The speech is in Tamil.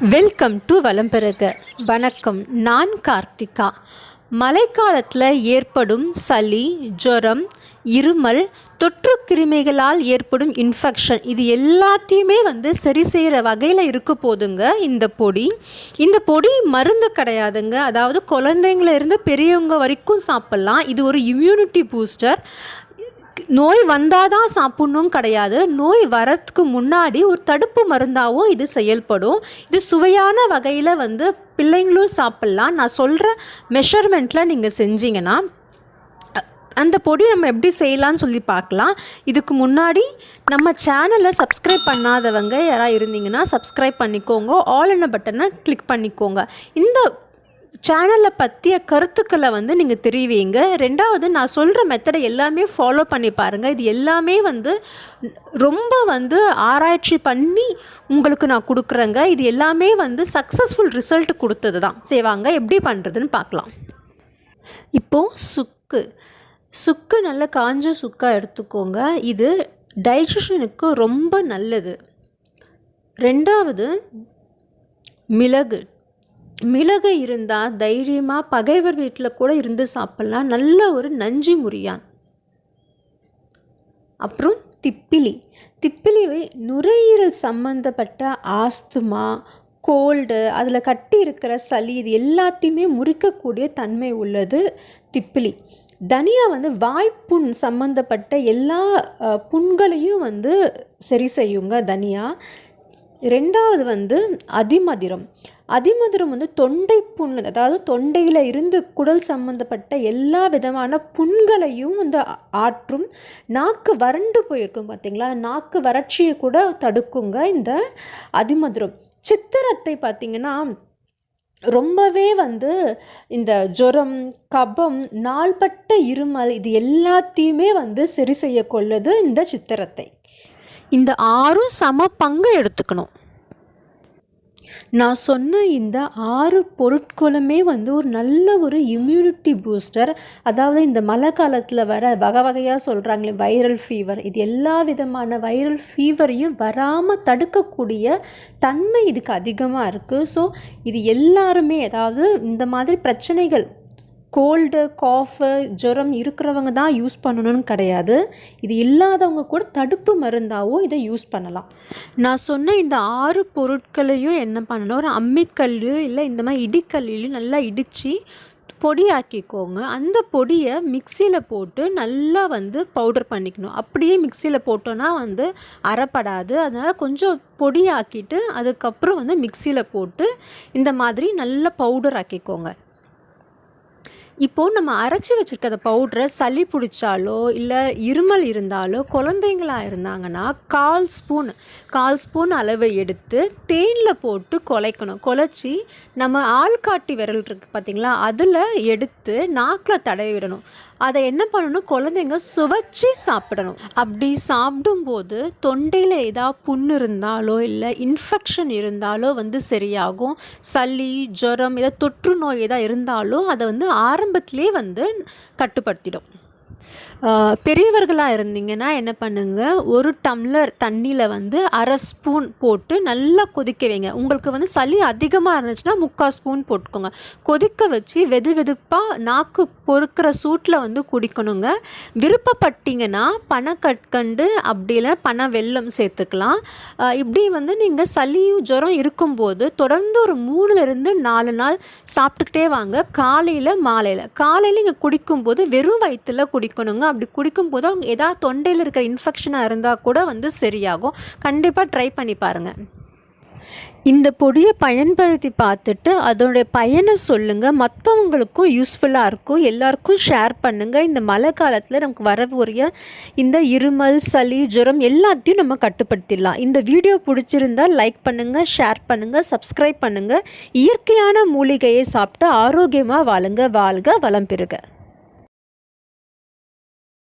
Welcome to வலம்பெருக. வணக்கம். நான் கார்த்திகா. மழைக்காலத்தில் ஏற்படும் சளி, ஜுரம், இருமல், தொற்று கிருமிகளால் ஏற்படும் இன்ஃபெக்ஷன் இது எல்லாத்தையுமே சரி செய்கிற வகையில் இருக்க போதுங்க இந்த பொடி மருந்து கிடையாதுங்க. அதாவது குழந்தைங்களிருந்து பெரியவங்க வரைக்கும் சாப்பிட்லாம். இது ஒரு இம்யூனிட்டி பூஸ்டர். நோய் வந்தால் தான் சாப்பிட்ணும் கிடையாது. நோய் வரத்துக்கு முன்னாடி ஒரு தடுப்பு மருந்தாகவும் இது செயல்படும். இது சுவையான வகையில் பிள்ளைங்களும் சாப்பிட்லாம். நான் சொல்கிற மெஷர்மெண்ட்டில் நீங்கள் செஞ்சிங்கன்னா அந்த பொடி நம்ம எப்படி செய்யலான்னு சொல்லி பார்க்கலாம். இதுக்கு முன்னாடி நம்ம சேனலை சப்ஸ்கிரைப் பண்ணாதவங்க யாராவது இருந்தீங்கன்னா சப்ஸ்கிரைப் பண்ணிக்கோங்க. ஆல் என்ன பட்டனை கிளிக் பண்ணிக்கோங்க. இந்த சேனலை பற்றிய கருத்துக்களை நீங்கள் தெரிவிங்க. ரெண்டாவது, நான் சொல்கிற மெத்தடை எல்லாமே ஃபாலோ பண்ணி பாருங்கள். இது எல்லாமே ரொம்ப ஆராய்ச்சி பண்ணி உங்களுக்கு நான் கொடுக்குறேங்க. இது எல்லாமே சக்ஸஸ்ஃபுல் ரிசல்ட் கொடுத்தது தான். செய்வாங்க எப்படி பண்ணுறதுன்னு பார்க்கலாம். இப்போது சுக்கு நல்லா காஞ்ச சுக்காக எடுத்துக்கோங்க. இது டைஜஷனுக்கு ரொம்ப நல்லது. ரெண்டாவது, மிளகு இருந்தால் தைரியமாக பகைவர் வீட்டில் கூட இருந்து சாப்பிட்லாம். நல்ல ஒரு நஞ்சு முறியான். அப்புறம் திப்பிலி நுரையீரல் சம்மந்தப்பட்ட ஆஸ்துமா, கோல்டு, அதில் கட்டி இருக்கிற சளி இது எல்லாத்தையுமே முறிக்கக்கூடிய தன்மை உள்ளது திப்பிலி. தனியா வாய்ப்புண் சம்மந்தப்பட்ட எல்லா புண்களையும் சரி செய்யுங்க தனியா. ரெண்டாவது அதிமதுரம் தொண்டை புண், அதாவது தொண்டையில் இருந்து குடல் சம்மந்தப்பட்ட எல்லா விதமான புண்களையும் ஆற்றும். நாக்கு வறண்டு போயிருக்கும் பார்த்தீங்களா, நாக்கு வறட்சியை கூட தடுக்குங்க இந்த அதிமதுரம். சித்திரத்தை பார்த்திங்கன்னா ரொம்பவே இந்த ஜுரம், கபம், நாள்பட்ட இருமல் இது எல்லாத்தையுமே சரி செய்ய கொள்ளுது இந்த சித்திரத்தை. இந்த 6 சம பங்கு எடுத்துக்கணும். நான் சொன்ன இந்த 6 பொருட்களுமே ஒரு நல்ல ஒரு இம்யூனிட்டி பூஸ்டர். அதாவது இந்த மழை காலத்தில் வர வகையாக சொல்கிறாங்களே வைரல் ஃபீவர், இது எல்லா விதமான வைரல் ஃபீவரையும் வராமல் தடுக்கக்கூடிய தன்மை இதுக்கு அதிகமாக இருக்குது. ஸோ இது எல்லாருமே, அதாவது இந்த மாதிரி பிரச்சனைகள் கோல்டு, காஃபு, ஜுரம் இருக்கிறவங்க தான் யூஸ் பண்ணணும்னு கிடையாது. இது இல்லாதவங்க கூட தடுப்பு மருந்தாகவும் இதை யூஸ் பண்ணலாம். நான் சொன்ன இந்த 6 பொருட்களையும் என்ன பண்ணணும், ஒரு அம்மிக்கல்லையோ இல்லை இந்த மாதிரி இடிக்கல்லையும் நல்லா இடித்து பொடியாக்கிக்கோங்க. அந்த பொடியை மிக்சியில் போட்டு நல்லா பவுடர் பண்ணிக்கணும். அப்படியே மிக்சியில் போட்டோன்னா அரைப்படாது. அதனால் கொஞ்சம் பொடியாக்கிட்டு அதுக்கப்புறம் மிக்சியில் போட்டு இந்த மாதிரி நல்லா பவுடர் ஆக்கிக்கோங்க. இப்போது நம்ம அரைச்சி வச்சுருக்க அந்த பவுட்ரை சளி பிடிச்சாலோ இல்லை இருமல் இருந்தாலோ குழந்தைங்களாக இருந்தாங்கன்னா 1/4 ஸ்பூன் அளவை எடுத்து தேனில் போட்டு குழைச்சி நம்ம ஆள்காட்டி விரல் இருக்குது பார்த்திங்களா, அதில் எடுத்து நாக்கில் தடவி விடணும். அதை என்ன பண்ணணும், குழந்தைங்க சுவைச்சி சாப்பிடணும். அப்படி சாப்பிடும்போது தொண்டையில் ஏதாவது புண்ணு இருந்தாலோ இல்லை இன்ஃபெக்ஷன் இருந்தாலோ சரியாகும். சளி, ஜுரம், ஏதாவது தொற்று நோய் ஏதாவது இருந்தாலோ அதை ஆரம்பத்திலே கட்டுப்படுத்திடும். பெரியவர்களாக இருந்தீங்கன்னா என்ன பண்ணுங்கள், 1 டம்ளர் தண்ணியில் 1/2 ஸ்பூன் போட்டு நல்லா கொதிக்க வைங்க. உங்களுக்கு சளி அதிகமாக இருந்துச்சுன்னா 3/4 ஸ்பூன் போட்டுக்கோங்க. கொதிக்க வச்சு வெதுப்பாக நாக்கு பொறுக்கிற சூட்டில் குடிக்கணுங்க. விருப்பப்பட்டீங்கன்னா பனக்கற்கண்டு அப்படி இல்லை பனை வெல்லம் சேர்த்துக்கலாம். இப்படி நீங்கள் சளியும் ஜுரம் இருக்கும்போது தொடர்ந்து ஒரு 3-4 நாள் சாப்பிட்டுக்கிட்டே வாங்க. காலையில் மாலையில் இங்கே குடிக்கும்போது வெறும் வயிற்றில் குடிக்கணுங்க. அப்படி குடிக்கும்போது அவங்க ஏதாவது தொண்டையில் இருக்கிற இன்ஃபெக்ஷனாக இருந்தால் கூட சரியாகும். கண்டிப்பாக ட்ரை பண்ணி பாருங்கள். இந்த பொடியை பயன்படுத்தி பார்த்துட்டு அதோடைய பயனை சொல்லுங்கள். மற்றவங்களுக்கும் யூஸ்ஃபுல்லாக இருக்கும். எல்லாருக்கும் ஷேர் பண்ணுங்கள். இந்த மழை காலத்தில் நமக்கு வரக்கூடிய இந்த இருமல், சளி, ஜுரம் எல்லாத்தையும் நம்ம கட்டுப்படுத்திடலாம். இந்த வீடியோ பிடிச்சிருந்தால் லைக் பண்ணுங்கள், ஷேர் பண்ணுங்கள், சப்ஸ்கிரைப் பண்ணுங்கள். இயற்கையான மூலிகையை சாப்பிட்டு ஆரோக்கியமாக வாழுங்க. வாழ்க வளம் பெறுக.